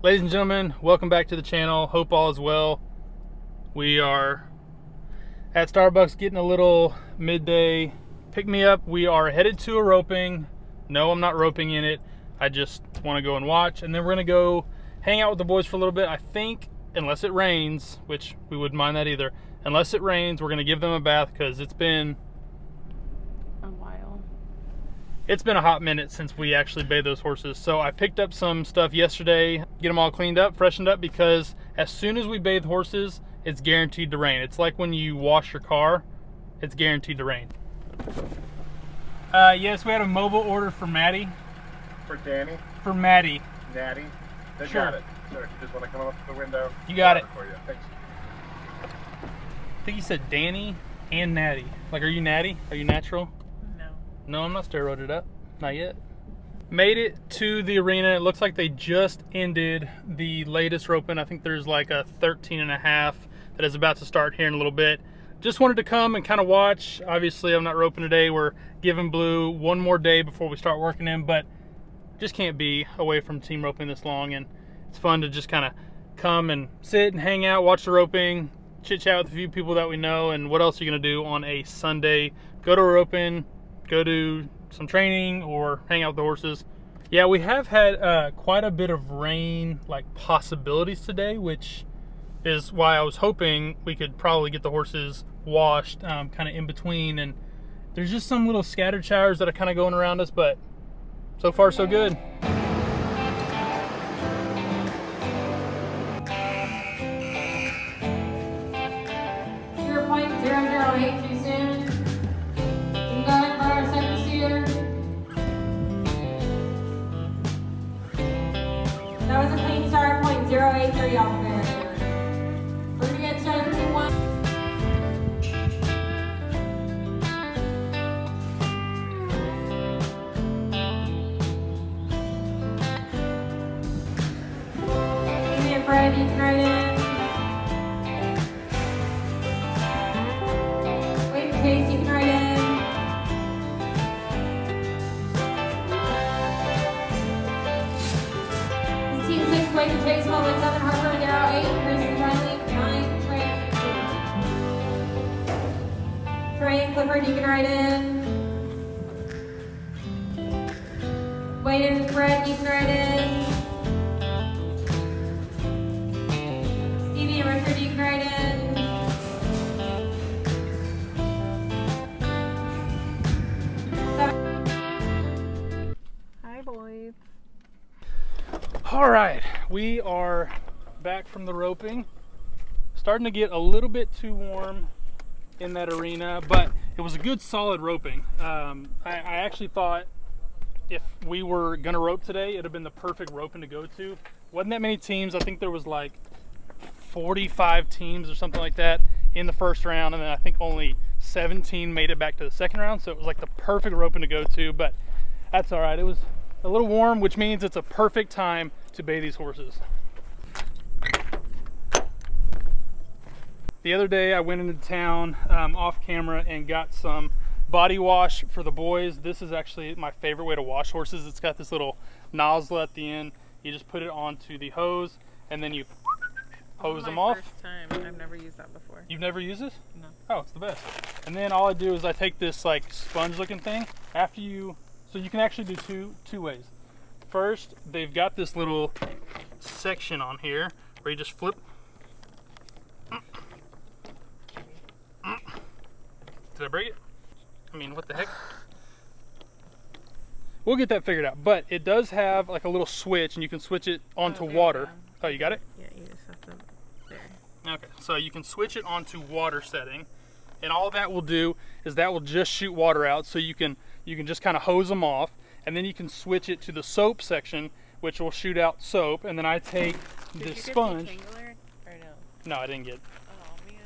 Ladies and gentlemen, welcome back to the channel. Hope all is well. We are at Starbucks getting a little midday pick-me-up. We are headed to a roping. No, I'm not roping in it. I just want to go and watch, and then we're going to go hang out with the boys for a little bit. I think, unless it rains, which we wouldn't mind that either, unless it rains, we're going to give them a bath because it's been a while. It's been a hot minute since we actually bathed those horses. So I picked up some stuff yesterday, get them all cleaned up, freshened up, because as soon as we bathe horses, it's guaranteed to rain. It's like when you wash your car, it's guaranteed to rain. Yes, we had a mobile order for Maddie. For Danny? For Maddie. Natty? They Sure. got it. Sure, you just want to come up to the window. You got it. For you. Thanks. I think you said Danny and Natty. Like, are you Natty? Are you natural? No, I'm not steroided up. Not yet. Made it to the arena. It looks like they just ended the latest roping. I think there's like a 13 and a half that is about to start here in a little bit. Just wanted to come and kind of watch. Obviously, I'm not roping today. We're giving Blue one more day before we start working him, but just can't be away from team roping this long, and it's fun to just kind of come and sit and hang out, watch the roping, chit chat with a few people that we know. And what else are you gonna do on a Sunday? Go to a roping, go do some training, or hang out with the horses. Yeah, we have had quite a bit of rain like possibilities today, which is why I was hoping we could probably get the horses washed kind of in between. And there's just some little scattered showers that are kind of going around us, but so far so good. 0.008 too soon. You go ahead and let our second steer. That was a clean start, 0.083 off the barrier. We're gonna get started 2-1. Fred, you can ride in. Wait for Case, you can ride in. This team 6, wait for Chase, hold with 7, Harper, Darrow, 8, Chris and Riley, 9, Trey, Clifford, you can ride in. Wait in, Fred, you can ride in. Richard, you can ride in. Hi, boys. All right, we are back from the roping. Starting to get a little bit too warm in that arena, but it was a good solid roping. I actually thought if we were gonna rope today, it'd have been the perfect roping to go to. Wasn't that many teams. I think there was like 45 teams or something like that in the first round, and then I think only 17 made it back to the second round, so it was like the perfect roping to go to. But that's all right. It was a little warm, which means it's a perfect time to bathe these horses. The other day I went into town off camera and got some body wash for the boys. This is actually my favorite way to wash horses. It's got this little nozzle at the end. You just put it onto the hose and then you hose them off. First time. I've never used that before. You've never used this? No. Oh, it's the best. And then all I do is I take this like sponge looking thing. After you, so you can actually do two ways. First, they've got this little section on here where you just flip. Did I break it? I mean, what the heck? We'll get that figured out. But it does have like a little switch, and you can switch it onto water. Oh, you got it? Yeah, you just have to. Okay, so you can switch it onto water setting, and all that will do is that will just shoot water out, so you can just kind of hose them off, and then you can switch it to the soap section, which will shoot out soap. And then I take this sponge. Did you get the detangler or no? No, I didn't get it. Oh man,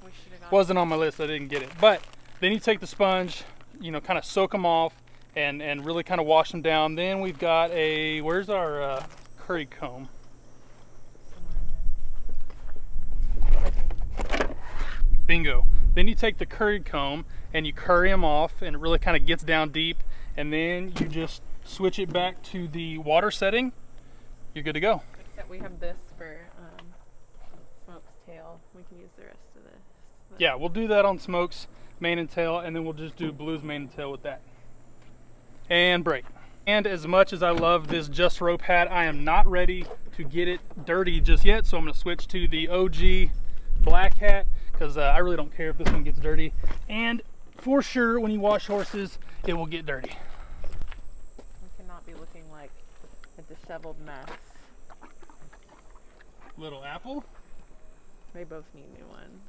we should have got. Wasn't on my list. I didn't get it. But then you take the sponge, you know, kind of soak them off and really kind of wash them down. Then we've got a, where's our curry comb? Bingo. Then you take the curried comb and you curry them off, and it really kind of gets down deep, and then you just switch it back to the water setting. you're good to go. Except we have this for Smoke's tail. We can use the rest of this. But Yeah, we'll do that on Smoke's mane and tail, and then we'll just do Blue's mane and tail with that. And break. And as much as I love this Just Rope hat, I am not ready to get it dirty just yet, so I'm going to switch to the OG black hat, because I really don't care if this one gets dirty. And for sure, when you wash horses, it will get dirty. we cannot be looking like a disheveled mess. Little apple. They both need new ones.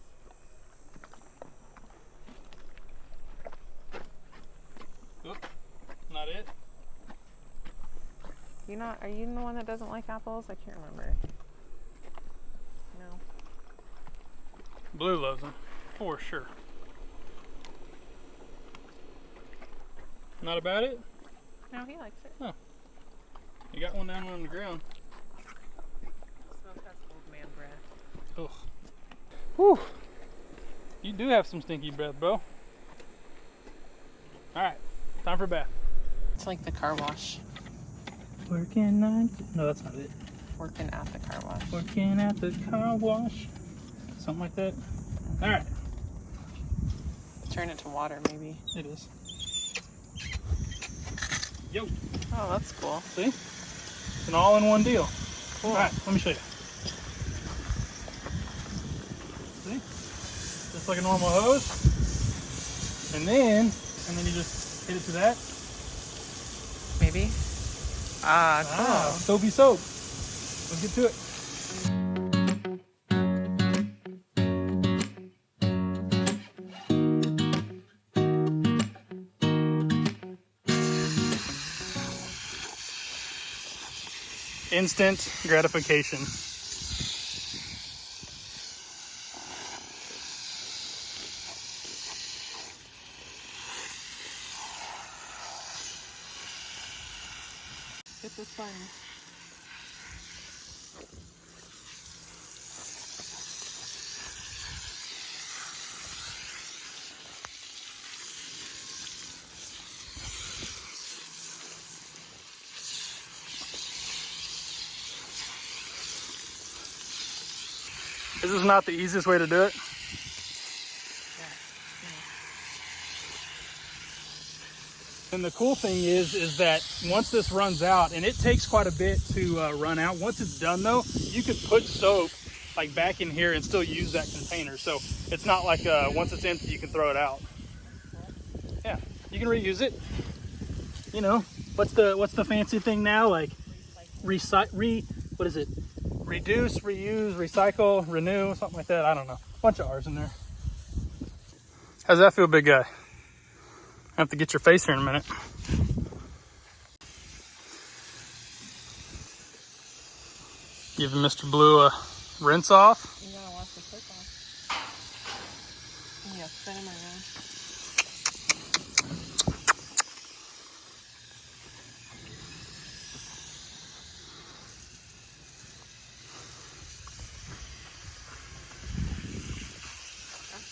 Oop, not it. Are you the one that doesn't like apples? I can't remember. No. Blue loves them, for sure. Not about it? No, he likes it. Oh. You got one down on the ground. Smoke has old man breath. Ugh. Whew. You do have some stinky breath, bro. Alright, time for a bath. It's like the car wash. Working on... No, that's not it. Working at the car wash. Working at the car wash. Something like that. Alright. Turn it to water, maybe. It is. Yo. Oh, that's cool. See? It's an all-in-one deal. Cool. Alright, let me show you. See? Just like a normal hose. And then you just hit it to that. Maybe. Ah, cool. Ah, soapy soap. Let's get to it. Instant gratification. Hit this button. This is not the easiest way to do it. And the cool thing is that once this runs out, and it takes quite a bit to run out, once it's done though, you could put soap like back in here and still use that container. So it's not like once it's empty, you can throw it out. Yeah, you can reuse it. You know, what's the fancy thing now? Like what is it? Reduce, reuse, recycle, renew, something like that. I don't know. Bunch of R's in there. How's that feel, big guy? I have to get your face here in a minute. Giving Mr. Blue a rinse off. You gotta wash the soap off. Yeah, spin him around.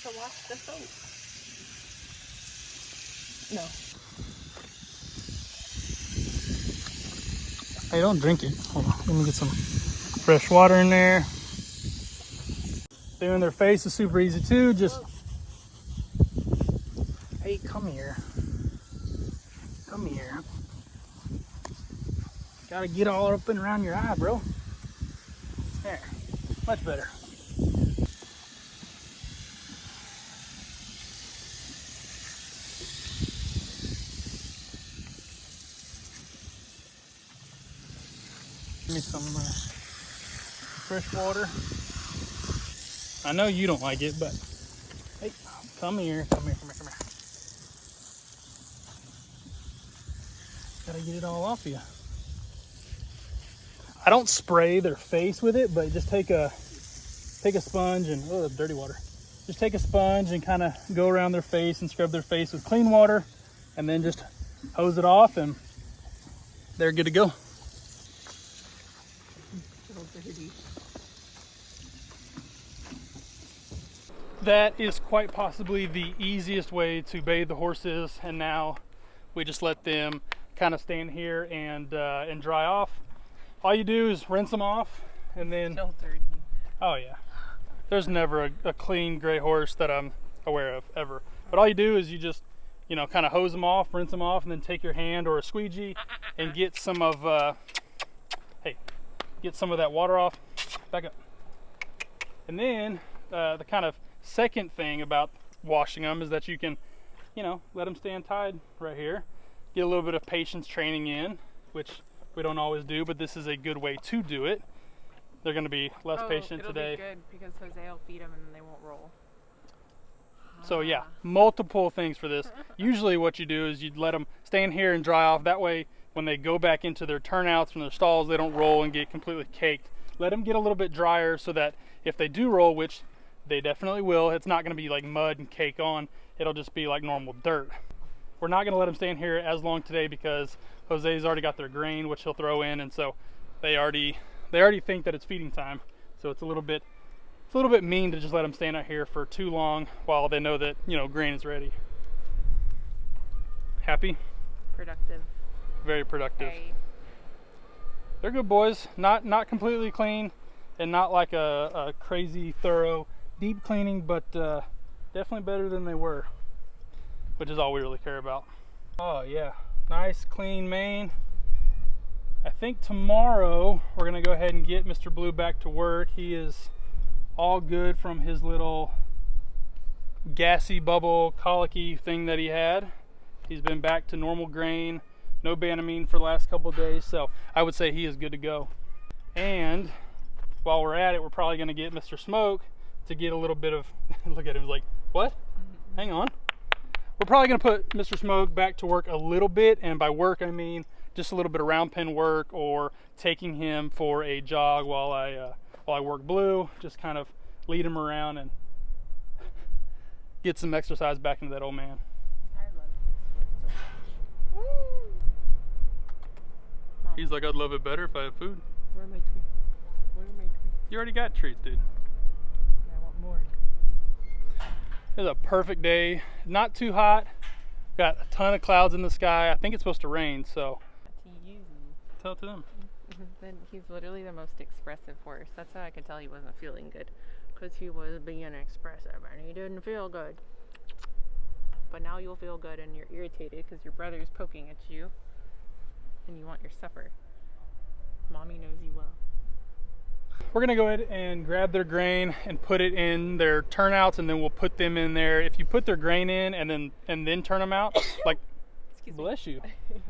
To wash the soap. No. Hey, don't drink it. Hold on. Let me get some fresh water in there. Doing their face is super easy too. Just, hey, come here. Come here. Gotta get all up and around your eye, bro. There. Much better. Give me some fresh water. I know you don't like it, but hey, come here, come here, come here, come here. Gotta get it all off you. I don't spray their face with it, but just take a sponge and, oh, that's dirty water. Just take a sponge and kind of go around their face and scrub their face with clean water, and then just hose it off, and they're good to go. That is quite possibly the easiest way to bathe the horses, and now we just let them kind of stand here and dry off. all you do is rinse them off, and then Still dirty. oh yeah, there's never a clean gray horse that I'm aware of ever. But all you do is you just, you know, kind of hose them off, rinse them off, and then take your hand or a squeegee and get some of get some of that water off. Back up. And then the kind of second thing about washing them is that you can, you know, let them stand tied right here. Get a little bit of patience training in, which we don't always do, but this is a good way to do it. They're going to be less patient today. It'll be good because Jose will feed them and then they won't roll. So yeah, multiple things for this. Usually what you do is you let them stand here and dry off. That way when they go back into their turnouts from their stalls, they don't roll and get completely caked. Let them get a little bit drier so that if they do roll, which they definitely will, it's not going to be like mud and cake on. It'll just be like normal dirt. We're not going to let them stand here as long today because Jose's already got their grain, which he'll throw in, and so they already think that it's feeding time. So it's a little bit mean to just let them stand out here for too long while they know that, you know, grain is ready. Happy? Productive. Very productive. Hey. They're good boys. Not completely clean and not like a crazy thorough deep cleaning, but definitely better than they were, which is all we really care about. Oh yeah, nice clean mane. I think tomorrow we're gonna go ahead and get Mr. Blue back to work. He is all good from his little gassy bubble colicky thing that he had. He's been back to normal grain, no Banamine for the last couple of days, so I would say he is good to go. And while we're at it, we're probably going to get Mr. Smoke to get a little bit of look at him like, what? Hang on. We're probably going to put Mr. Smoke back to work a little bit, and by work I mean just a little bit of round pen work or taking him for a jog while I work Blue, just kind of lead him around and get some exercise back into that old man. I love this so much. He's like, I'd love it better if I had food. Where are my treats? Where are my treats? You already got treats, dude. I want more. It's a perfect day. Not too hot. Got a ton of clouds in the sky. I think it's supposed to rain, so To you. tell it to them. Then he's literally the most expressive horse. That's how I could tell he wasn't feeling good, because he was being expressive and he didn't feel good. But now you'll feel good and you're irritated because your brother's poking at you and you want your supper. Mommy knows you well. We're gonna go ahead and grab their grain and put it in their turnouts, and then we'll put them in there. If you put their grain in and then turn them out, like Excuse bless you,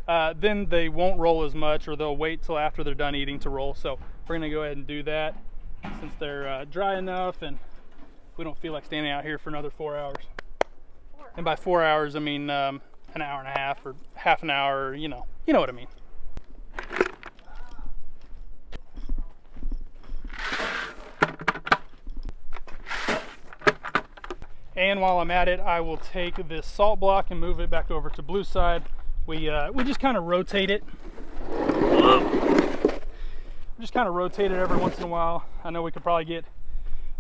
then they won't roll as much, or they'll wait till after they're done eating to roll. So we're gonna go ahead and do that since they're dry enough and we don't feel like standing out here for another 4 hours. And by 4 hours I mean an hour and a half or half an hour, you know what I mean. And while I'm at it, I will take this salt block and move it back over to Blue side. We just kind of rotate it. Just kind of rotate it every once in a while. I know we could probably get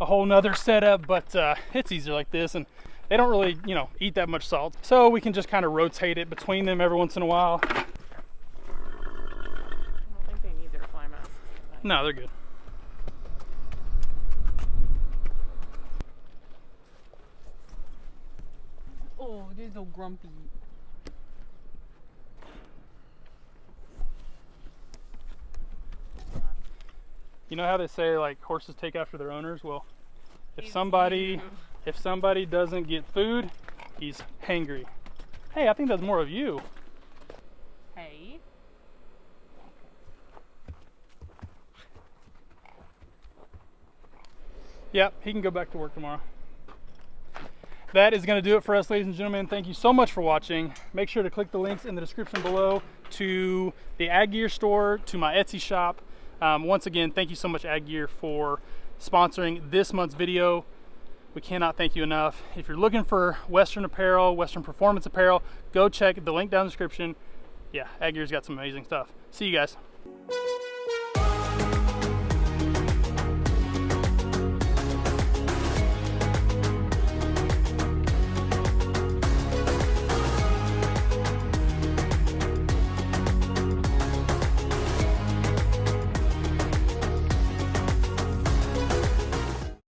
a whole nother setup, but it's easier like this, and they don't really, eat that much salt. So we can just kind of rotate it between them every once in a while. I don't think they need their fly masks. No, they're good. Oh, they're so grumpy. You know how they say like horses take after their owners? Well, if It's somebody you. doesn't get food, he's hangry. Hey, I think that's more of you. Hey. Yep, he can go back to work tomorrow. That is going to do it for us, ladies and gentlemen. Thank you so much for watching. Make sure to click the links in the description below to the Ag Gear store, to my Etsy shop. Once again, thank you so much, Ag Gear, for sponsoring this month's video. We cannot thank you enough. If you're looking for Western apparel, Western performance apparel, go check the link down in the description. Yeah, Ag Gear's got some amazing stuff. See you guys.